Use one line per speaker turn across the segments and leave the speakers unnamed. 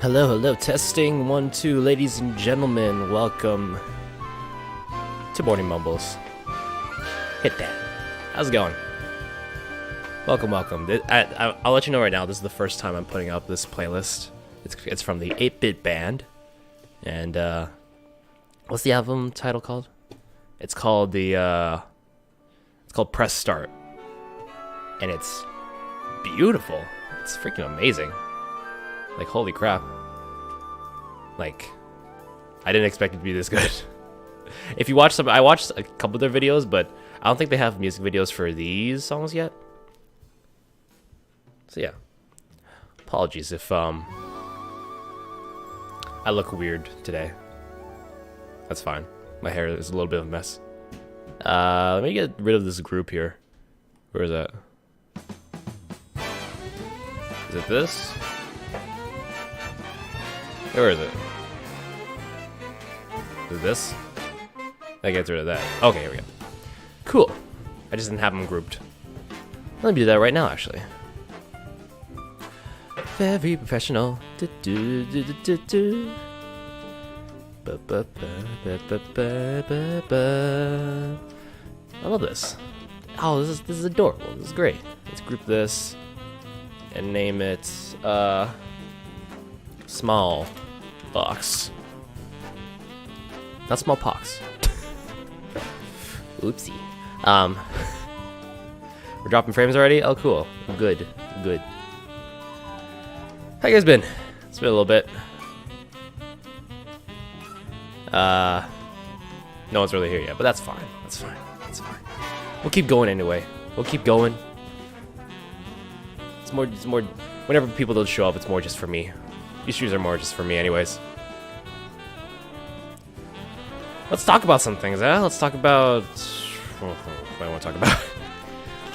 Hello, hello, testing 1, 2, ladies and gentlemen, welcome to Morning Mumbles. Hit that. How's it going? Welcome, welcome. I'll let you know right now, this is the first time I'm putting up this playlist. It's from the 8-Bit Band, and what's the album title called? It's called Press Start, and it's beautiful. It's freaking amazing. Like, holy crap. Like, I didn't expect it to be this good. If you watch I watched a couple of their videos, but I don't think they have music videos for these songs yet. So yeah. Apologies if I look weird today. That's fine. My hair is a little bit of a mess. Let me get rid of this group here. Where is that? Is it this? Where is it? Is it this? I get rid of that. Okay, here we go. Cool. I just didn't have them grouped. Let me do that right now, actually. Very professional. I love this. Oh, this is adorable. This is great. Let's group this and name it Small Box. Not Smallpox. Oopsie. We're dropping frames already? Oh, cool. Good. Good. How you guys been? It's been a little bit. No one's really here yet, but that's fine. That's fine. That's fine. We'll keep going anyway. We'll keep going. It's more. Whenever people don't show up, it's more just for me. These streams are more just for me, anyways. Let's talk about some things, huh? Let's talk about. What do I want to talk about?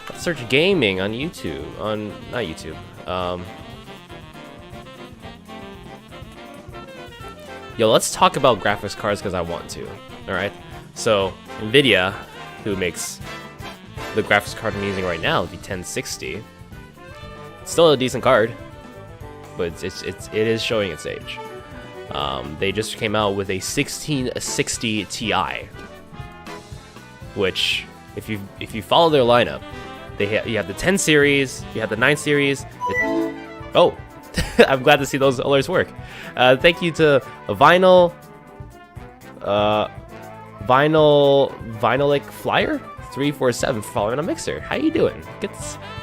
Let's search gaming on YouTube. Not YouTube. Yo, let's talk about graphics cards because I want to. All right. So Nvidia, who makes the graphics card I'm using right now, the 1060, it's still a decent card, but it is showing its age. They just came out with a 1660 Ti, which if you follow their lineup, you have the 10 series, you have the 9 series. Oh, I'm glad to see those alerts work. Thank you to Vinylic Flyer 347 for following on Mixer. How you doing? Good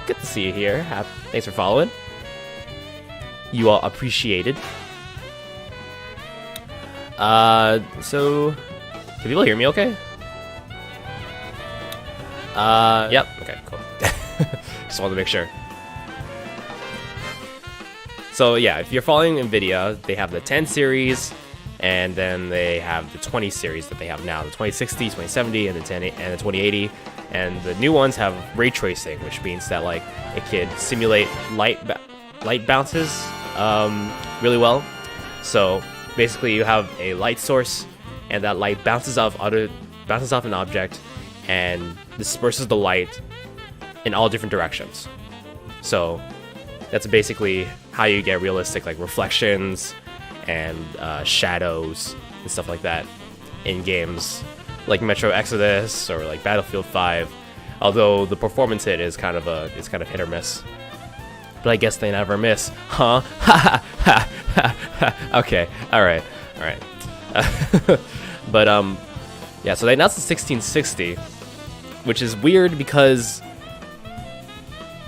to see you here. Thanks for following. You all appreciated. So can people hear me okay? Yep. Okay, cool. Just wanted to make sure. So yeah, if you're following Nvidia, they have the 10 series, and then they have the 20 series that they have now, the 2060, 2070, and the 2080. And the new ones have ray tracing, which means that like it can simulate light bounces really well. So basically, you have a light source, and that light bounces off an object, and disperses the light in all different directions. So that's basically how you get realistic like reflections and shadows and stuff like that in games like Metro Exodus or like Battlefield 5. Although the performance hit is kind of hit or miss. But I guess they never miss, huh? Okay, all right. But yeah. So they announced the 1660, which is weird because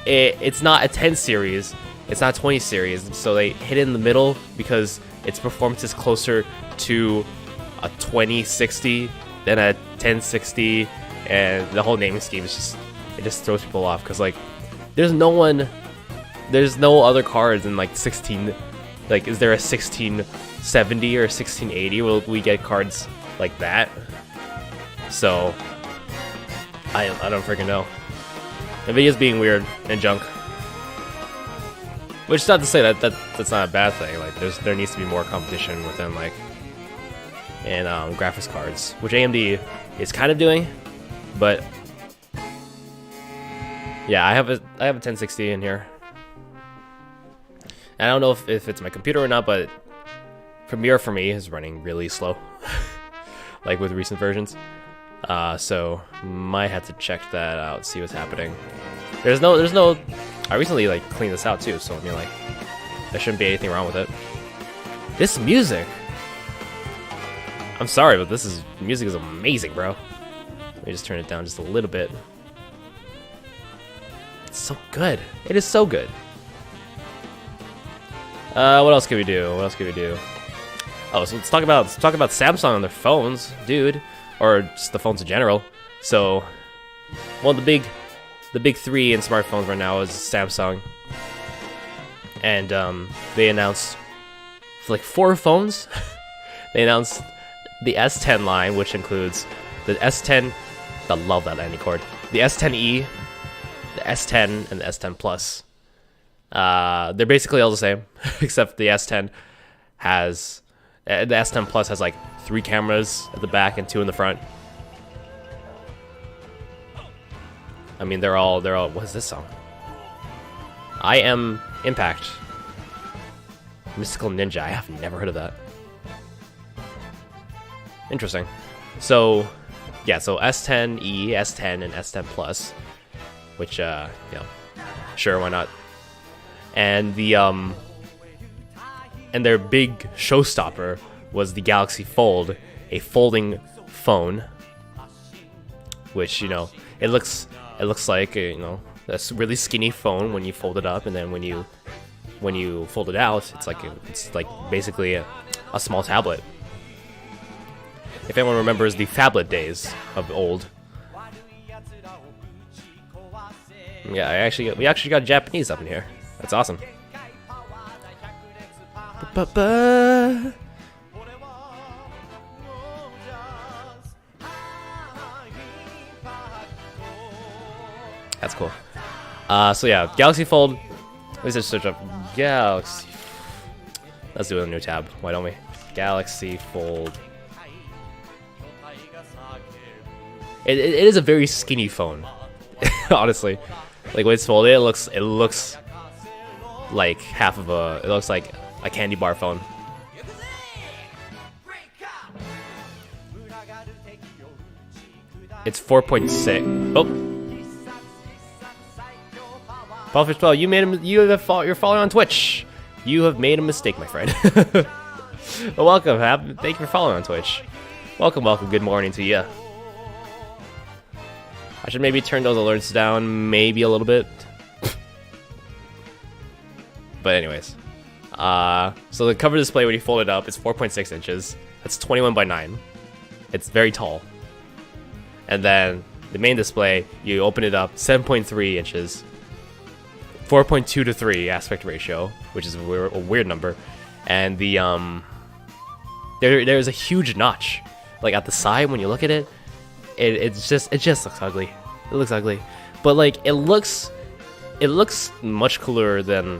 it's not a 10 series, it's not a 20 series. So they hit it in the middle because its performance is closer to a 2060 than a 1060, and the whole naming scheme is just throws people off because like there's no other cards in like 16. Like, is there a 1670 or a 1680? Will we get cards like that? So I don't freaking know. Nvidia's being weird and junk. Which is not to say that's not a bad thing. Like there needs to be more competition within like in graphics cards, which AMD is kind of doing, but yeah, I have a 1060 in here. And I don't know if it's my computer or not, but Premiere for me is running really slow, like with recent versions. So might have to check that out, see what's happening. There's no. I recently like cleaned this out too, so I mean like there shouldn't be anything wrong with it. This music. I'm sorry, but music is amazing, bro. Let me just turn it down just a little bit. It's so good. It is so good. What else can we do? What else can we do? Oh, so let's talk about Samsung and their phones, dude, or just the phones in general. So, well, the big three in smartphones right now is Samsung, and they announced like 4 phones. They announced the S10 line, which includes the S10. I love that landing cord. The S10e, the S10, and the S10 Plus. They're basically all the same, except the S10 has the S10 Plus has like 3 cameras at the back and 2 in the front. I mean, they're all. What is this song? I Am Impact. Mystical Ninja. I have never heard of that. Interesting. So, yeah. So S10e, S10, and S10 Plus, which you know, sure, why not? And the and their big showstopper was the Galaxy Fold, a folding phone, which, you know, it looks like, you know, a really skinny phone when you fold it up, and then when you fold it out, it's like basically a small tablet. If anyone remembers the phablet days of old. Yeah, we actually got Japanese up in here. That's awesome. That's cool. So yeah, Galaxy Fold. Let's just search up Galaxy. Let's do a new tab. Why don't we? Galaxy Fold. It is a very skinny phone, honestly. Like when it's folded, it looks like half of a. It looks like a candy bar phone. It's 4.6. Oh, Paulfish 12, you're following on Twitch. You have made a mistake, my friend. Well, welcome. Thank you for following on Twitch. Welcome. Good morning to you. I should maybe turn those alerts down maybe a little bit. But anyways. So the cover display, when you fold it up, is 4.6 inches. That's 21 by 9. It's very tall. And then the main display, you open it up, 7.3 inches. 4.2 to 3 aspect ratio, which is a weird number. And the there's a huge notch. Like at the side when you look at it. It just looks ugly. It looks ugly, but like it looks much cooler than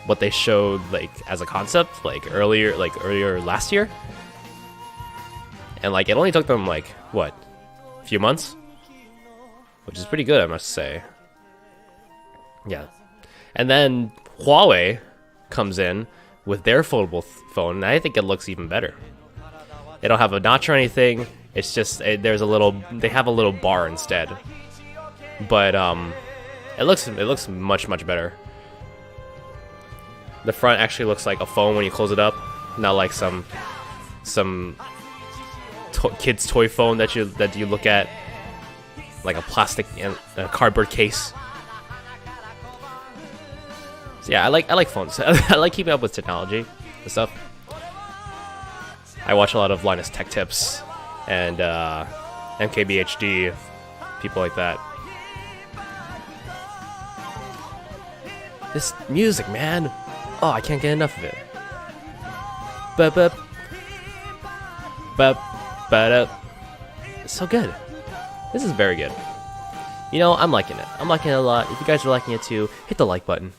what they showed like as a concept like earlier last year. And like it only took them like what, a few months, which is pretty good, I must say. Yeah, and then Huawei comes in with their foldable phone, and I think it looks even better. They don't have a notch or anything. It's just there's a little. They have a little bar instead, but it looks much better. The front actually looks like a phone when you close it up, not like some kid's toy phone that you look at like a plastic and a cardboard case. So yeah, I like phones. I like keeping up with technology and stuff. I watch a lot of Linus Tech Tips and MKBHD, people like that. This music, man. Oh, I can't get enough of it. It's so good. This is very good. You know, I'm liking it. I'm liking it a lot. If you guys are liking it too, hit the like button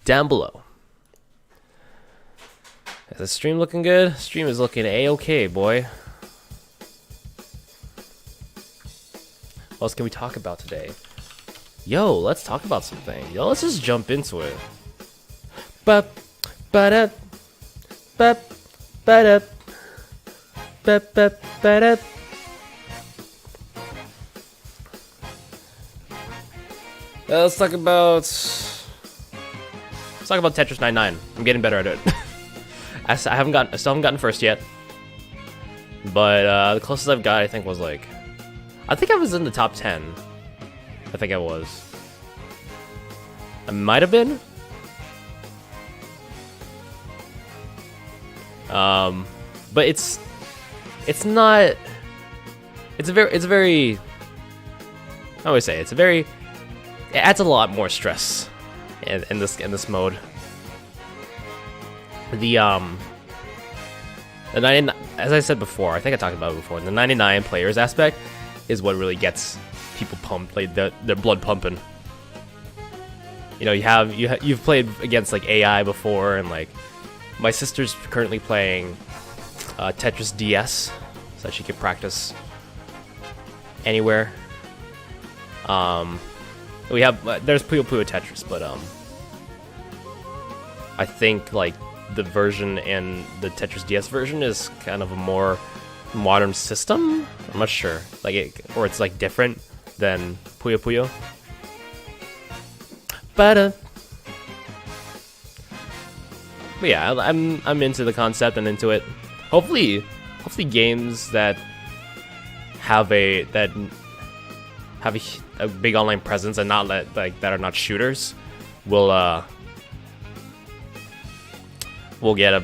down below. Is the stream looking good? Stream is looking a-okay, boy. What else can we talk about today? Yo, let's talk about something. Yo, let's just jump into it. Bep, ba-da, bep, bep, ba-da. Let's talk about Tetris 99. I'm getting better at it. I still haven't gotten first yet. But the closest I've got, I think, was like, I think I was in the top 10. I think I was. I might have been. But it's not. It's a very. I always say it adds a lot more stress in this mode. The 99, as I said before, I think I talked about it before. The 99 players aspect is what really gets people pumped, like their blood pumping. You know, you've played against like AI before, and like my sister's currently playing Tetris DS, so that she can practice anywhere. We have there's Puyo Puyo Tetris, but I think like the version and the Tetris DS version is kind of a more modern system. I'm not sure, or it's like different than Puyo Puyo. But yeah, I'm into the concept and into it. Hopefully games that have a big online presence and not that are not shooters will get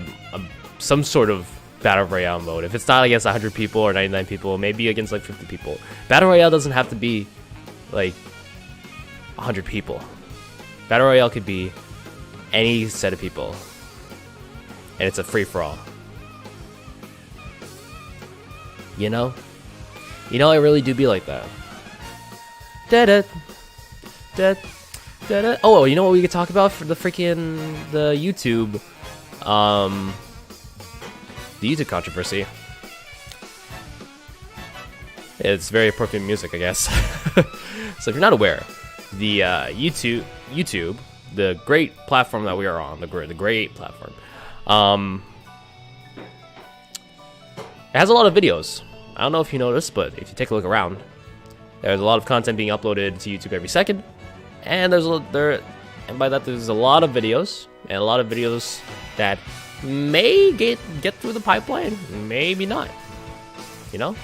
some sort of battle royale mode. If it's not against 100 people or 99 people, maybe against like 50 people. Battle royale doesn't have to be like 100 people. Battle royale could be any set of people, and it's a free-for-all. You know, I really do be like that. Oh, you know what we could talk about for the YouTube, the YouTube controversy. It's very appropriate music, I guess. So if you're not aware, the YouTube, the great platform that we are on, the great platform, it has a lot of videos. I don't know if you noticed, but if you take a look around, there's a lot of content being uploaded to YouTube every second, and and by that there's a lot of videos, and a lot of videos that may get through the pipeline, maybe not. You know,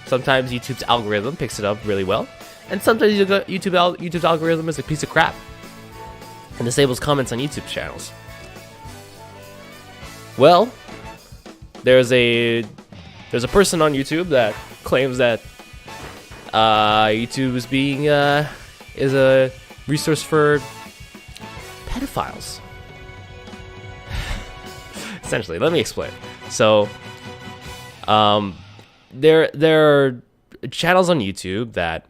sometimes YouTube's algorithm picks it up really well, and sometimes YouTube's algorithm is a piece of crap and disables comments on YouTube channels. Well, there's a person on YouTube that claims that YouTube is a resource for pedophiles. Essentially, let me explain. So, there are channels on YouTube that,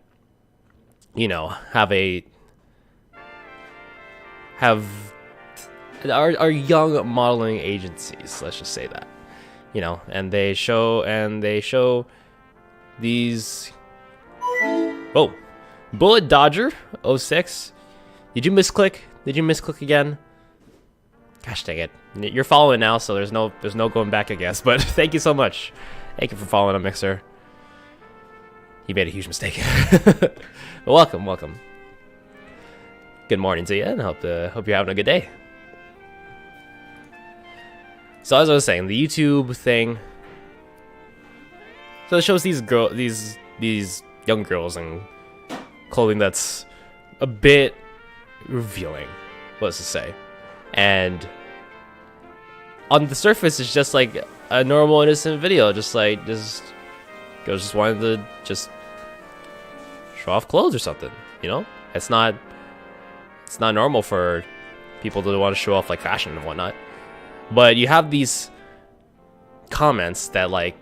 you know, are young modeling agencies. Let's just say that, you know, and they show these. Oh, Bullet Dodger 06. Did you misclick? Did you misclick again? Gosh dang it. You're following now, so there's no going back, I guess. But thank you so much. Thank you for following on Mixer. You made a huge mistake. But welcome. Good morning to you, and hope you're having a good day. So as I was saying, the YouTube thing. So it shows these young girls in clothing that's a bit revealing, let's just say. And on the surface, it's just like a normal, innocent video, just girls just wanted to just show off clothes or something, you know? It's not normal for people to want to show off like fashion and whatnot. But you have these comments that like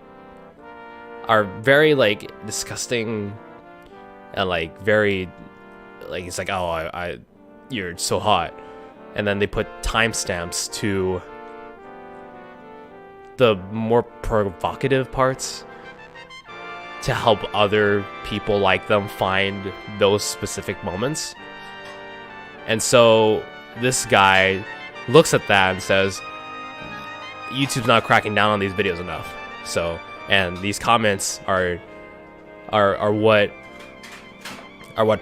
are very like disgusting and like very like, it's like, oh, you're so hot, and then they put timestamps to the more provocative parts to help other people like them find those specific moments. And so this guy looks at that and says, YouTube's not cracking down on these videos enough. So, and these comments are what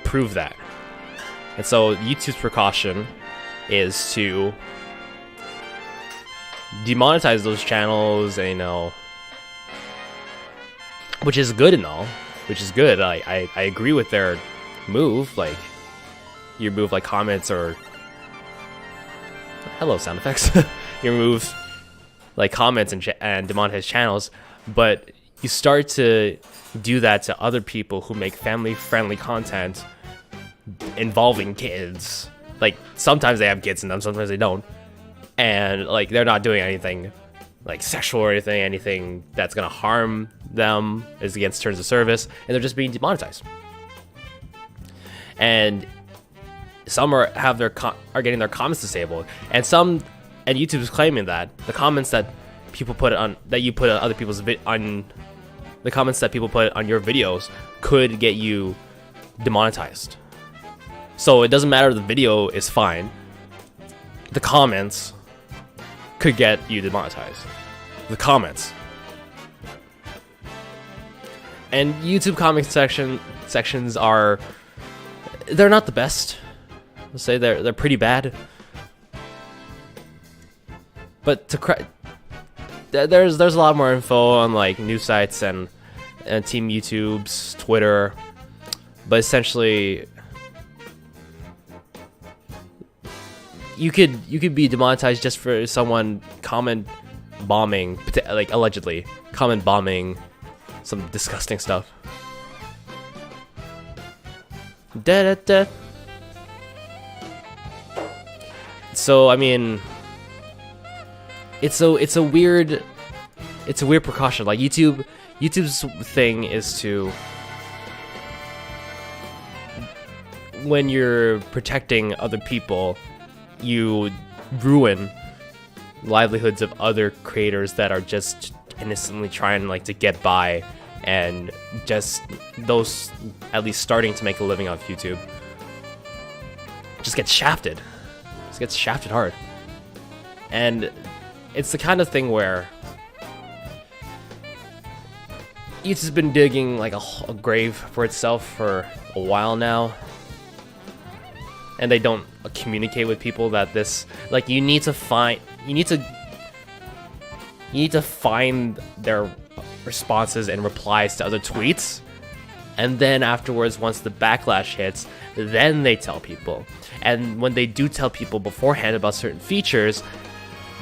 prove that. And so YouTube's precaution is to demonetize those channels, and, you know, which is good and all, which is good. I agree with their move, like your move, like comments or hello sound effects, your moves like comments and demonetize channels, but you start to do that to other people who make family-friendly content involving kids. Like, sometimes they have kids in them, sometimes they don't, and like they're not doing anything like sexual or anything that's gonna harm them, is against terms of service, and they're just being demonetized. And some are getting their comments disabled, and YouTube is claiming that the comments that people put on other people's the comments that people put on your videos could get you demonetized. So it doesn't matter if the video is fine, the comments could get you demonetized. The comments. And YouTube comment sections they're not the best. Let's say they're pretty bad. But there's a lot more info on like news sites and Team YouTube's Twitter, but essentially you could be demonetized just for someone comment bombing, like allegedly comment bombing some disgusting stuff. So I mean, it's a weird precaution. Like YouTube's thing is to, when you're protecting other people, you ruin livelihoods of other creators that are just innocently trying like to get by, and just those at least starting to make a living off YouTube just gets shafted. Just gets shafted hard. And it's the kind of thing where YouTube's been digging like a grave for itself for a while now, and they don't communicate with people that this, like, you need to find their responses and replies to other tweets, and then afterwards, once the backlash hits, then they tell people. And when they do tell people beforehand about certain features,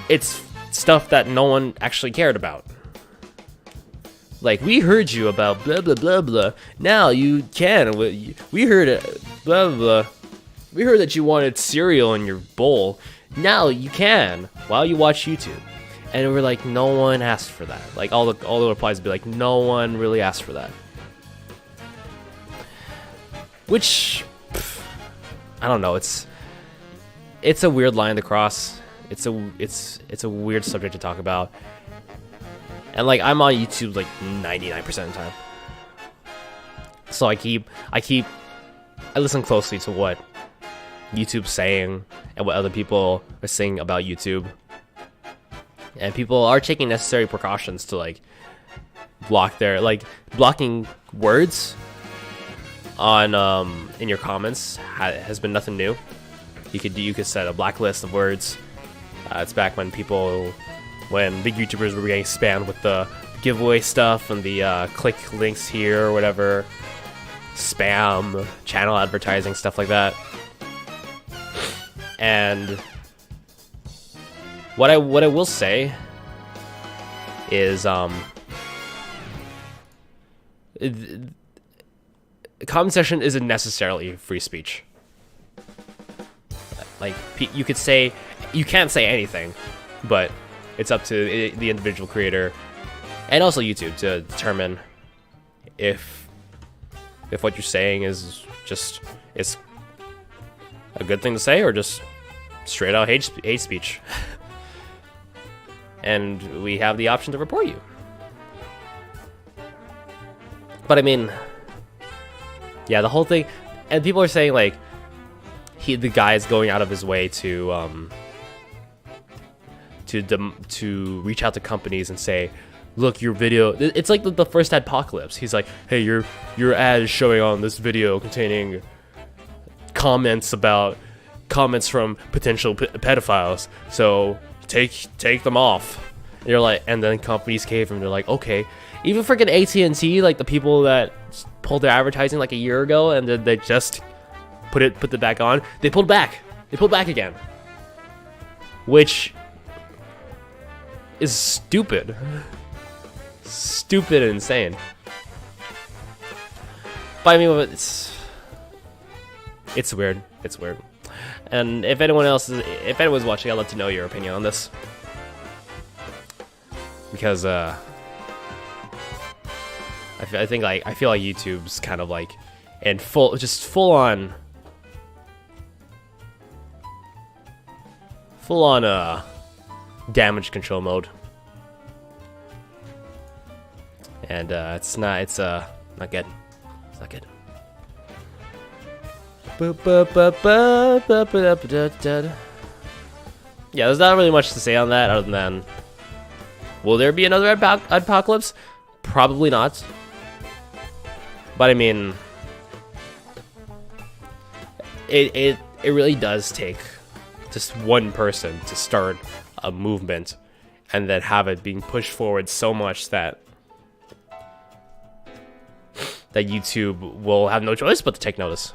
it's stuff that no one actually cared about. Like, we heard you about blah blah blah blah. Now you can. We heard it. Blah blah blah. We heard that you wanted cereal in your bowl. Now you can while you watch YouTube. And we're like, no one asked for that. Like, all the replies would be like, no one really asked for that. Which, I don't know. It's a weird line to cross. It's a weird subject to talk about. And like, I'm on YouTube like 99% of the time. So I listen closely to what YouTube's saying and what other people are saying about YouTube. And people are taking necessary precautions to like blocking words on in your comments has been nothing new. You could set a blacklist of words. It's back when big YouTubers were getting spammed with the giveaway stuff and the click links here or whatever, spam, channel advertising, stuff like that. And what I will say is the comment section isn't necessarily free speech. Like, you can't say anything, but it's up to the individual creator and also YouTube to determine if what you're saying is a good thing to say or just straight out hate speech. And we have the option to report you. But I mean, yeah, the whole thing, and people are saying like the guy is going out of his way to to reach out to companies and say, look, your video, it's like the first adpocalypse. He's like, hey, your ad is showing on this video containing comments from potential pedophiles, so take them off. And you're like, and then companies cave and they're like, okay. Even freaking AT&T, like the people that pulled their advertising like a year ago, and then they just put it back on. They pulled back again, which is stupid and insane. But I mean, it's weird. It's weird. And if anyone's watching, I'd love to know your opinion on this, because I feel like YouTube's kind of like in full on damage control mode, and it's not good. It's not good. Yeah, there's not really much to say on that other than, will there be another apocalypse? Probably not. But I mean, it really does take just one person to start a movement and then have it being pushed forward so much that YouTube will have no choice but to take notice.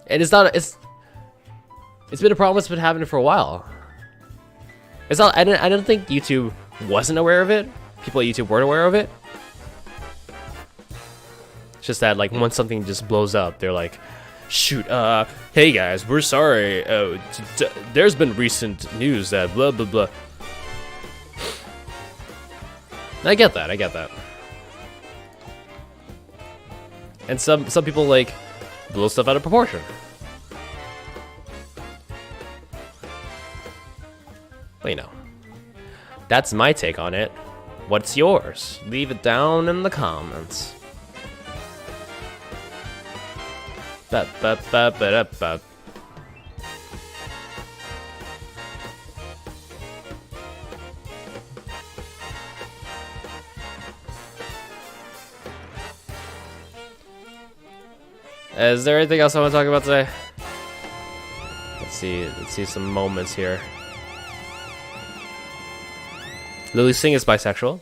And it's been a problem that's been happening for a while. It's not, I don't think YouTube wasn't aware of it. People at YouTube weren't aware of it. It's just that, like, once something just blows up, they're like, shoot, hey guys, we're sorry. There's been recent news that blah, blah, blah. I get that. And some people, like, blow stuff out of proportion. Well, you know, that's my take on it. What's yours? Leave it down in the comments. Ba-ba-ba-ba-da-ba. Is there anything else I want to talk about today? Let's see some moments here. Lily Singh is bisexual.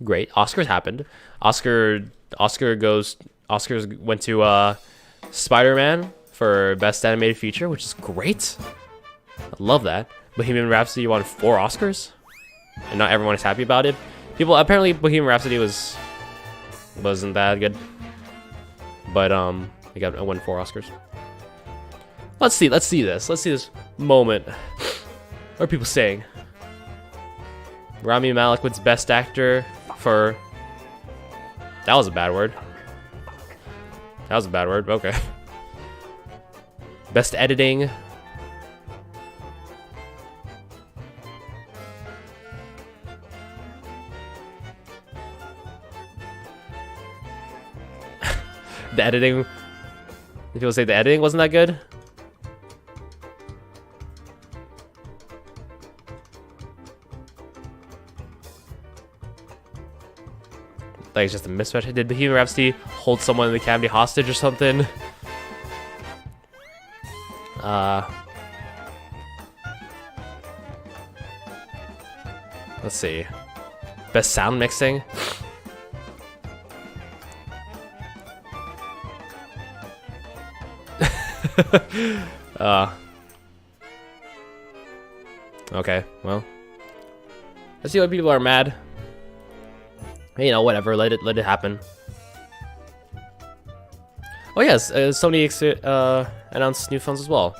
Great. Oscars happened. Oscars went to Spider-Man for Best Animated Feature, which is great. I love that. Bohemian Rhapsody won 4 Oscars, and not everyone is happy about it. Apparently Bohemian Rhapsody wasn't that good, but I won 4 Oscars. Let's see this moment. What are people saying? Rami Malek wins Best Actor for... That was a bad word. Okay. Best Editing. The editing... People say the editing wasn't that good? Like, it's just a mismatch. Did Bohemian Rhapsody hold someone in the Academy hostage or something? Let's see. Best sound mixing. Okay, well, let's see what people are mad. You know, whatever. Let it happen. Oh yes, Sony announced new phones as well.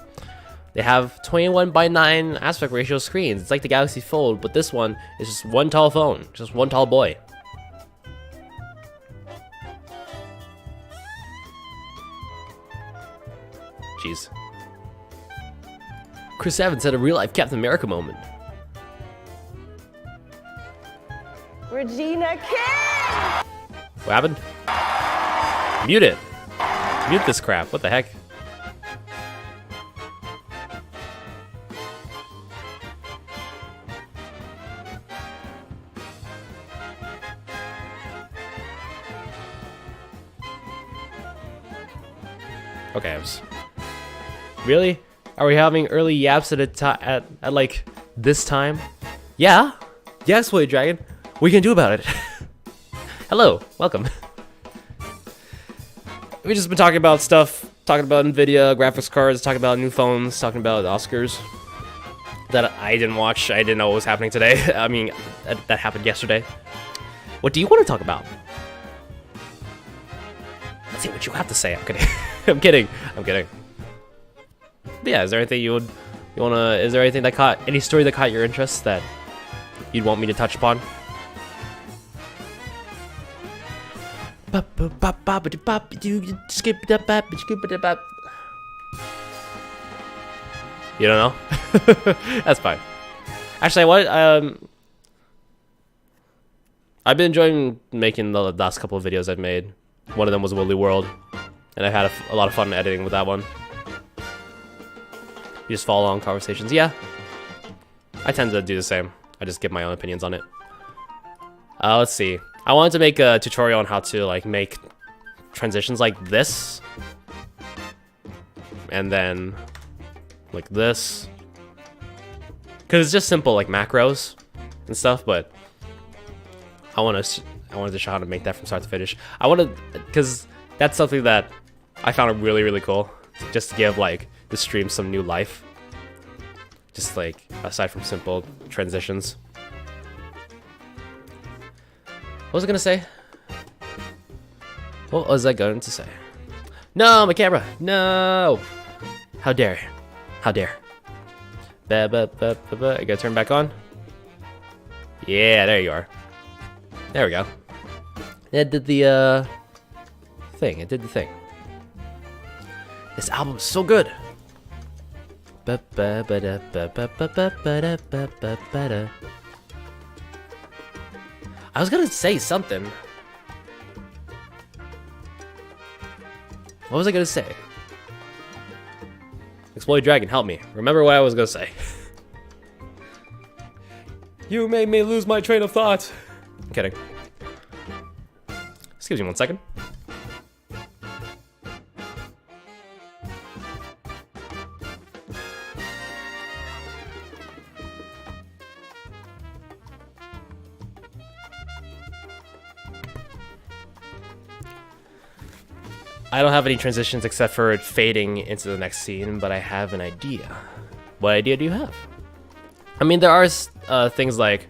They have 21:9 aspect ratio screens. It's like the Galaxy Fold, but this one is just one tall phone, just one tall boy. Jeez. Chris Evans had a real-life Captain America moment.
Regina King!
What happened? Mute it. Mute this crap. What the heck? Okay, really? Are we having early yaps at like this time? Yeah. Yes, Willy Dragon. What are you gonna do about it? Hello, welcome. We've just been talking about stuff, talking about Nvidia, graphics cards, talking about new phones, talking about the Oscars that I didn't watch. I didn't know what was happening today. I mean, that happened yesterday. What do you want to talk about? Let's see what you have to say. I'm kidding. I'm kidding. I'm kidding. But yeah, is there anything you wanna? Is there anything that any story that caught your interest that you'd want me to touch upon? You don't know? That's fine. Actually, I've been enjoying making the last couple of videos I've made. One of them was Woolly World, and I had a lot of fun editing with that one. You just follow along conversations. Yeah, I tend to do the same. I just give my own opinions on it. Let's see. I wanted to make a tutorial on how to like make transitions like this, and then like this, because it's just simple like macros and stuff. But I wanted to show how to make that from start to finish. Because that's something that I found really cool, just to give like the stream some new life, just like aside from simple transitions. What was I gonna say? What was I going to say? No, my camera! No! How dare! How dare! I gotta turn back on. Yeah, there you are. There we go. It did the thing. It did the thing. This album is so good. I was gonna say something. What was I gonna say? Exploit Dragon, help me. Remember what I was gonna say. You made me lose my train of thought. I'm kidding. Excuse me 1 second. I don't have any transitions except for it fading into the next scene, but I have an idea. What idea do you have? I mean, there are things like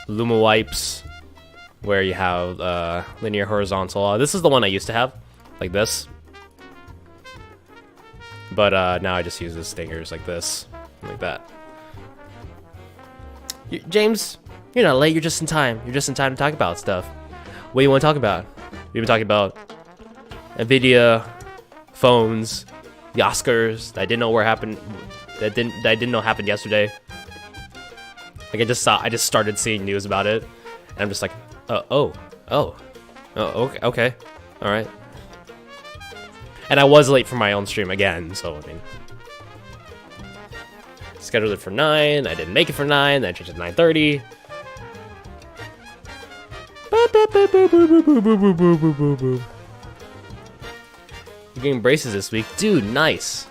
Luma wipes, where you have linear horizontal. This is the one I used to have, like this. But now I just use the stingers like this, like that. James, you're not late. You're just in time. You're just in time to talk about stuff. What do you want to talk about? We've been talking about Nvidia, phones, the Oscars that I didn't know where happened. That I didn't know happened yesterday. Like I just started seeing news about it, and I'm just like, oh, okay, all right. And I was late for my own stream again, so I mean, scheduled it for 9. I didn't make it for 9. Then I changed it to 9:30. You're getting braces this week, dude. Nice.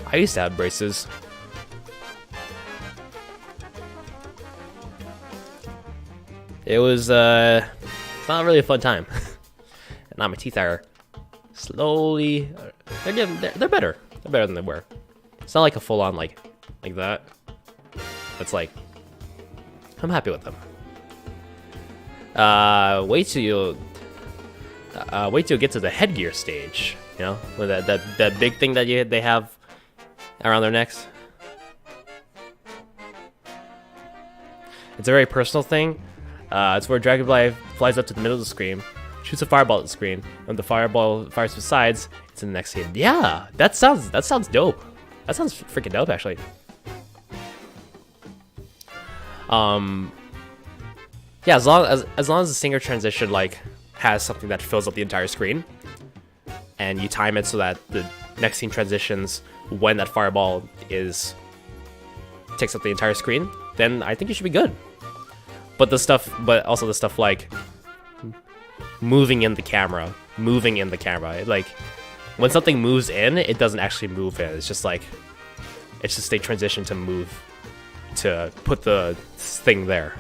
I used to have braces. It was not really a fun time. And now my teeth are slowly. They're better. They're better than they were. It's not like a full-on like that. It's like I'm happy with them. Wait till you get to the headgear stage. You know, with that big thing that they have around their necks. It's a very personal thing. It's where Dragonfly flies up to the middle of the screen, shoots a fireball at the screen, and the fireball fires to the sides. It's in the next scene. Yeah, that sounds dope. That sounds freaking dope, actually. Yeah, as long as the singer transition like has something that fills up the entire screen, and you time it so that the next scene transitions when that fireball takes up the entire screen, then I think you should be good. But also the stuff like moving in the camera moving in the camera. Like when something moves in, it doesn't actually move in. It's just like a transition to move to put the thing there.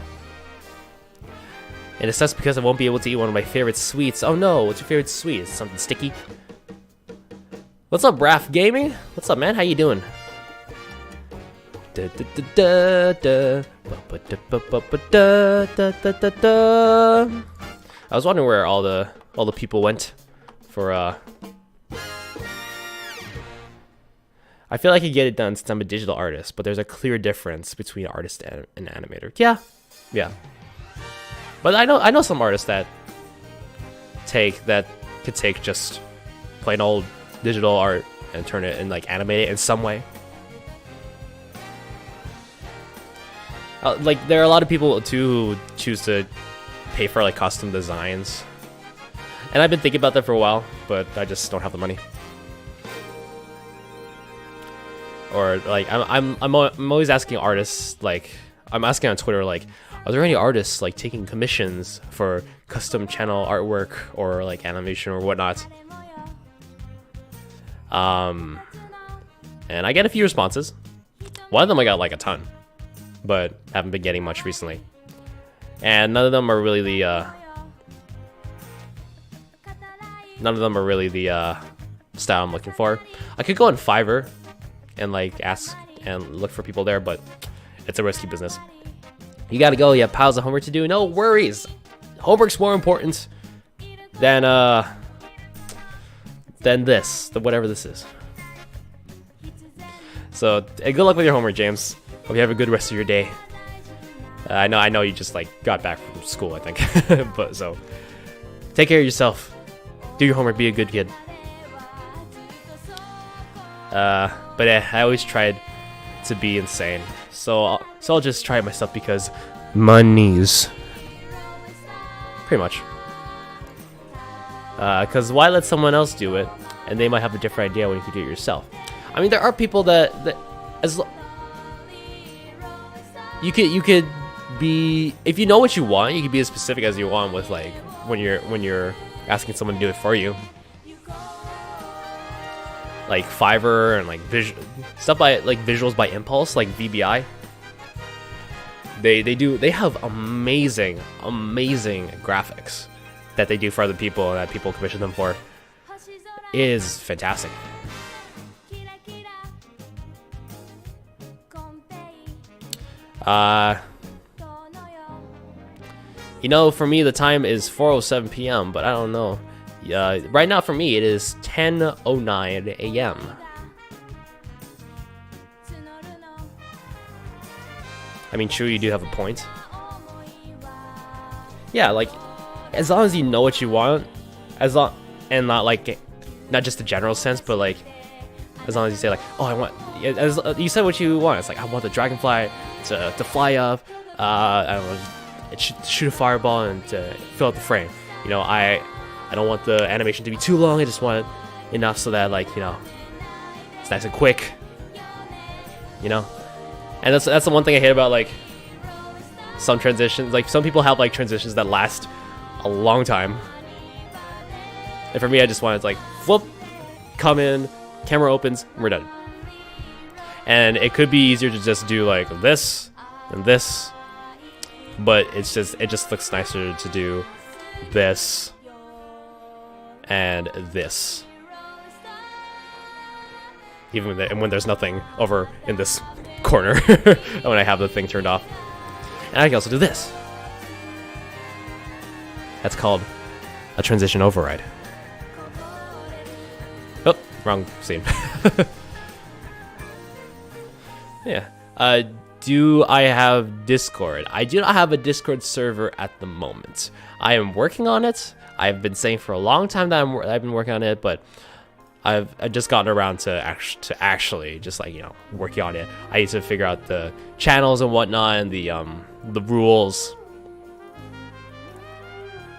And it sucks because I won't be able to eat one of my favorite sweets. Oh no, what's your favorite sweet? Is it something sticky? What's up, Raph Gaming? What's up, man? How you doing? I was wondering where all the people went for I feel like I could get it done since I'm a digital artist, but there's a clear difference between artist and an animator. Yeah. But I know some artists that could take just plain old digital art and turn it and like animate it in some way. Like there are a lot of people too who choose to pay for like custom designs, and I've been thinking about that for a while, but I just don't have the money. Or like I'm always asking artists, like I'm asking on Twitter, like, are there any artists like taking commissions for custom channel artwork or like animation or whatnot? And I get a few responses. One of them I got like a ton, but haven't been getting much recently. And none of them are really the style I'm looking for. I could go on Fiverr and like ask and look for people there, but it's a risky business. You gotta go. You have piles of homework to do. No worries. Homework's more important than whatever this is. So good luck with your homework, James. Hope you have a good rest of your day. I know you just like got back from school, I think. But so take care of yourself. Do your homework. Be a good kid. But I always tried to be insane. So I'll just try it myself because monies. Pretty much. Because why let someone else do it, and they might have a different idea when you can do it yourself. I mean, there are people that you could be, if you know what you want, you can be as specific as you want with like when you're asking someone to do it for you. Like Fiverr and like stuff by like visuals by Impulse, like VBI. They have amazing graphics that they do for other people and that people commission them for. It is fantastic. You know, for me the time is 4:07 p.m., but I don't know. Right now for me it is 10:09 a.m. I mean, true, you do have a point. Yeah, like as long as you know what you want, and not just the general sense, but like as long as you say like, oh, I want, as you said what you want. It's like I want the dragonfly to fly up. I don't know, shoot a fireball and to fill out the frame. You know, I don't want the animation to be too long. I just want it enough so that like, you know, it's nice and quick. You know, and that's the one thing I hate about like some transitions. Like some people have like transitions that last a long time, and for me, I just want it to like whoop, come in, camera opens, and we're done. And it could be easier to just do like this and this, but it just looks nicer to do this and this, even when there's nothing over in this corner when I have the thing turned off. And I can also do this. That's called a transition override. Oh, wrong scene. Yeah. Do I have Discord? I do not have a Discord server at the moment. I am working on it. I've been saying for a long time that I've been working on it, but I've just gotten around to actually just like, you know, working on it. I need to figure out the channels and whatnot and the rules,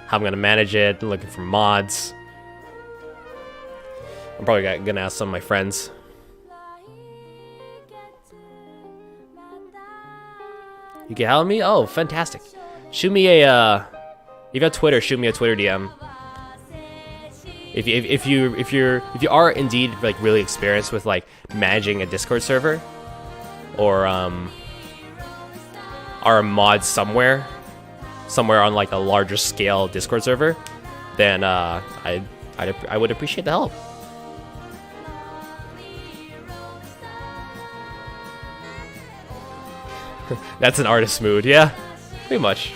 how I'm gonna manage it, looking for mods. I'm probably gonna ask some of my friends. You can help me? Oh, fantastic. Shoot me a if you have Twitter, shoot me a Twitter DM. If you are indeed like really experienced with like managing a Discord server, or are a mod somewhere on like a larger scale Discord server, then I would appreciate the help. That's an artist mood, yeah, pretty much.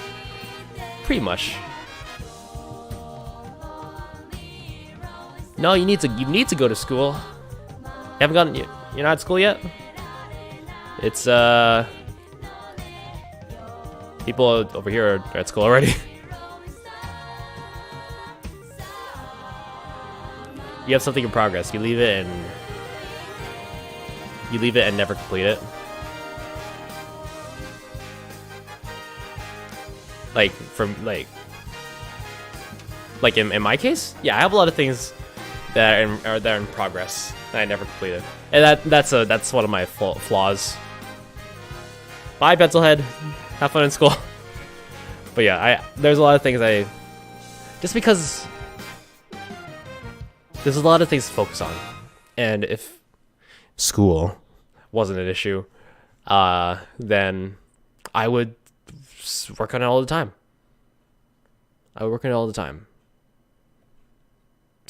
No, you need to go to school. You haven't gotten, you're not at school yet? It's people over here are at school already. You have something in progress. You leave it and never complete it. Like in my case, yeah, I have a lot of things that are in progress that I never completed, and that's one of my flaws. Bye, pencilhead. Have fun in school. But yeah, there's a lot of things just because there's a lot of things to focus on, and if school wasn't an issue, then I would work on it all the time.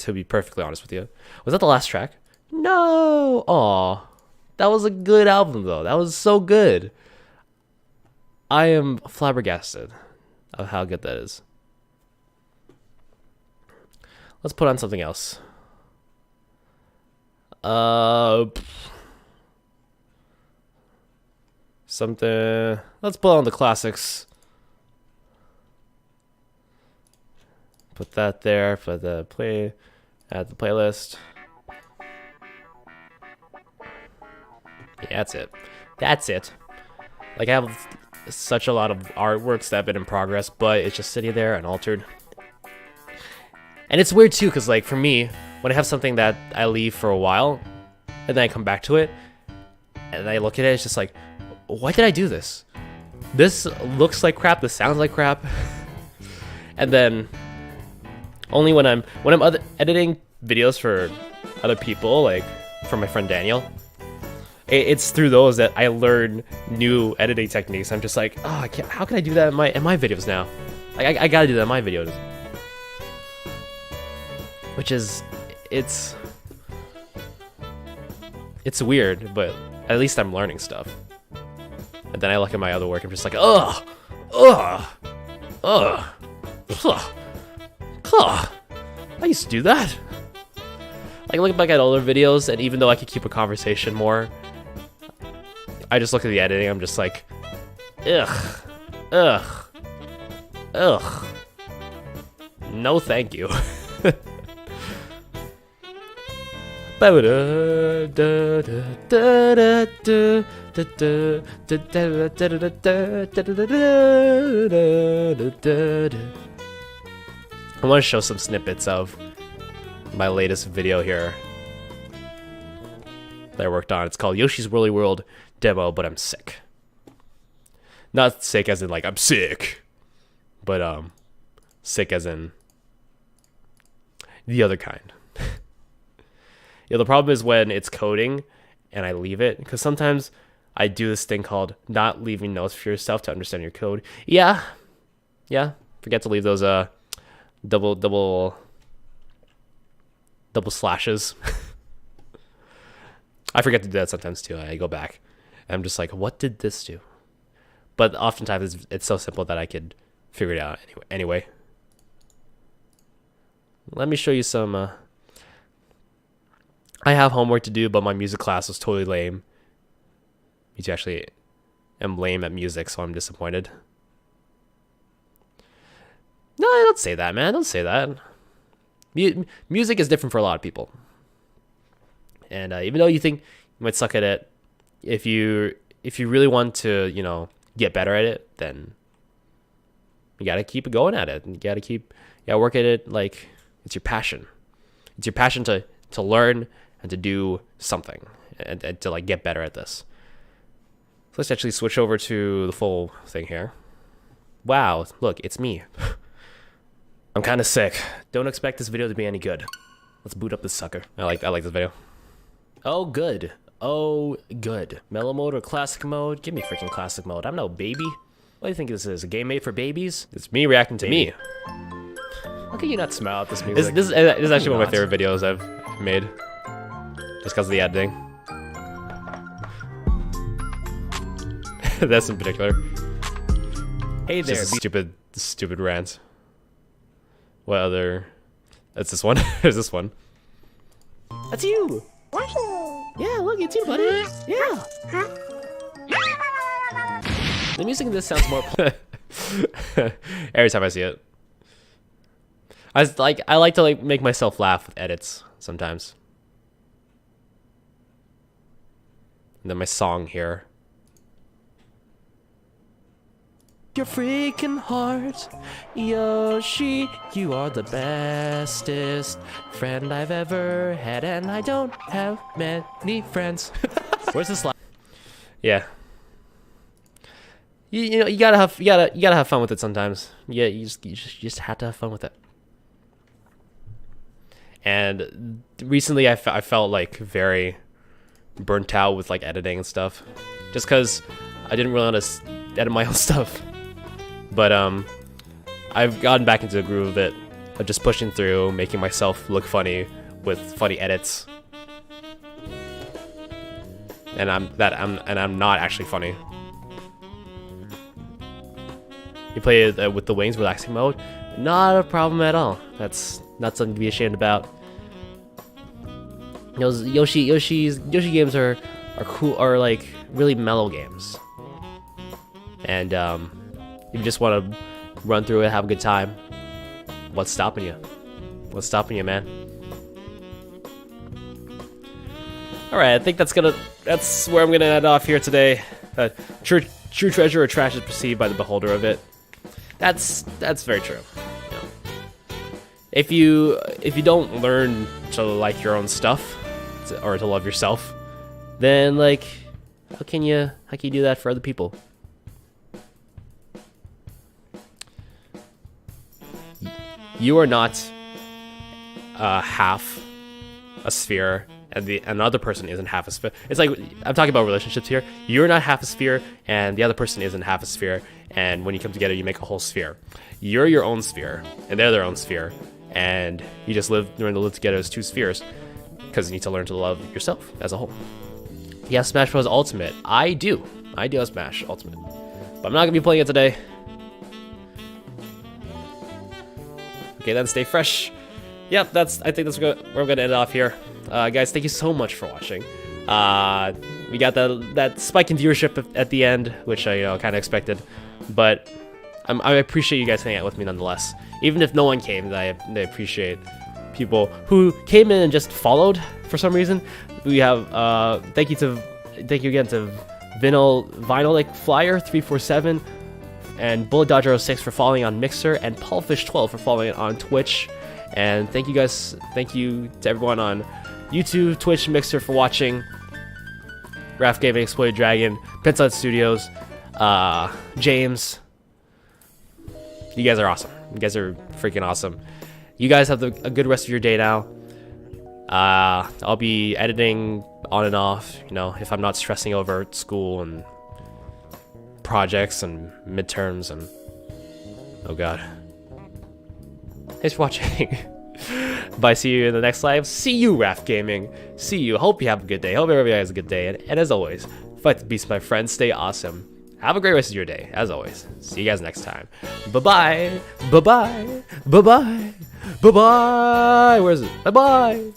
To be perfectly honest with you. Was that the last track? No! Aw. That was a good album, though. That was so good. I am flabbergasted of how good that is. Let's put on something else. Something... Let's put on the classics. Put that there for the play... Add the playlist. Yeah, that's it. Like, I have such a lot of artworks that have been in progress, but it's just sitting there unaltered. And it's weird too, because like for me, when I have something that I leave for a while, and then I come back to it, and I look at it, it's just like, why did I do this? This looks like crap, this sounds like crap. And then only when I'm editing videos for other people, like for my friend Daniel, it's through those that I learn new editing techniques. I'm just like, oh, I can't, how can I do that in my videos now? Like, I gotta do that in my videos. Which is, it's weird, but at least I'm learning stuff. And then I look at my other work, I'm just like, ugh. I used to do that. Like, I look back at older videos, and even though I could keep a conversation more, I just look at the editing, I'm just like, ugh. No thank you. I want to show some snippets of my latest video here that I worked on. It's called Yoshi's Woolly World Demo, but I'm sick. Not sick as in like I'm sick, but sick as in the other kind. Yeah, the problem is when it's coding and I leave it, because sometimes I do this thing called not leaving notes for yourself to understand your code. Yeah. Forget to leave those double slashes. I forget to do that sometimes too. I go back and I'm just like, what did this do? But oftentimes it's so simple that I could figure it out anyway. Let me show you some. I have homework to do, but my music class was totally lame. Me too, actually am lame at music, so I'm disappointed. No, don't say that, man. Don't say that. Music is different for a lot of people. And even though you think you might suck at it, if you really want to, get better at it, then you gotta keep going at it. You gotta work at it like it's your passion. It's your passion to learn and to do something and to like get better at this. So let's actually switch over to the full thing here. Wow, look, it's me. I'm kind of sick. Don't expect this video to be any good. Let's boot up this sucker. I like this video. Oh good. Oh good. Mellow mode or classic mode? Give me freaking classic mode. I'm no baby. What do you think this is? A game made for babies? It's me reacting to me. How can you not smile at this music? This is actually one of my favorite videos I've made. Just because of the editing. That's in particular. Hey there. Just stupid rant. What other? That's this one. There's this one. That's you. Yeah, look, it's you, buddy. Yeah. The music in this sounds more. Every time I see it, I like to make myself laugh with edits sometimes. And then my song here. Your freaking heart, Yoshi, you are the bestest friend I've ever had, and I don't have many friends. Where's this line? Yeah. You know, you gotta have fun with it sometimes. Yeah, you just have to have fun with it. And recently I felt like very burnt out with like editing and stuff, just because I didn't really want to edit my own stuff. But I've gotten back into the groove of it, of just pushing through, making myself look funny with funny edits. And I'm not actually funny. You play it with the wings relaxing mode, not a problem at all. That's not something to be ashamed about. You know, Yoshi games are cool, are like really mellow games. And if you just want to run through it, have a good time, what's stopping you? What's stopping you, man? All right, I think that's where I'm gonna end off here today. True treasure or trash is perceived by the beholder of it. That's very true. You know, if you don't learn to like your own stuff or to love yourself, then like how can you do that for other people? You are not half a sphere, and another person isn't half a sphere. It's like, I'm talking about relationships here. You're not half a sphere, and the other person isn't half a sphere, and when you come together, you make a whole sphere. You're your own sphere, and they're their own sphere, and you just learn to live together as two spheres, because you need to learn to love yourself as a whole. You have Smash Bros. Ultimate. I do have Smash Ultimate, but I'm not going to be playing it today. Okay, then stay fresh. Yep, I think that's where we're gonna end off here. Guys, thank you so much for watching. We got that spike in viewership at the end, which I kind of expected, but I appreciate you guys hanging out with me nonetheless. Even if no one came, I appreciate people who came in and just followed for some reason. We have thank you again to Vinyl like Flyer 347. And Bullet Dodger 06 for following on Mixer, and Paulfish12 for following on Twitch. And thank you to everyone on YouTube, Twitch, Mixer for watching. Raph Gaming, Exploited Dragon, Penside Studios, James. You guys are awesome. You guys are freaking awesome. You guys have a good rest of your day now. I'll be editing on and off, you know, if I'm not stressing over school and projects and midterms and oh god. Thanks for watching. Bye, see you in the next live. See you, Raph Gaming. See you. Hope you have a good day. Hope everybody has a good day. And as always, fight the beast, my friends. Stay awesome. Have a great rest of your day. As always, see you guys next time. Bye-bye. Bye-bye. Bye-bye. Bye-bye. Where is it? Bye-bye.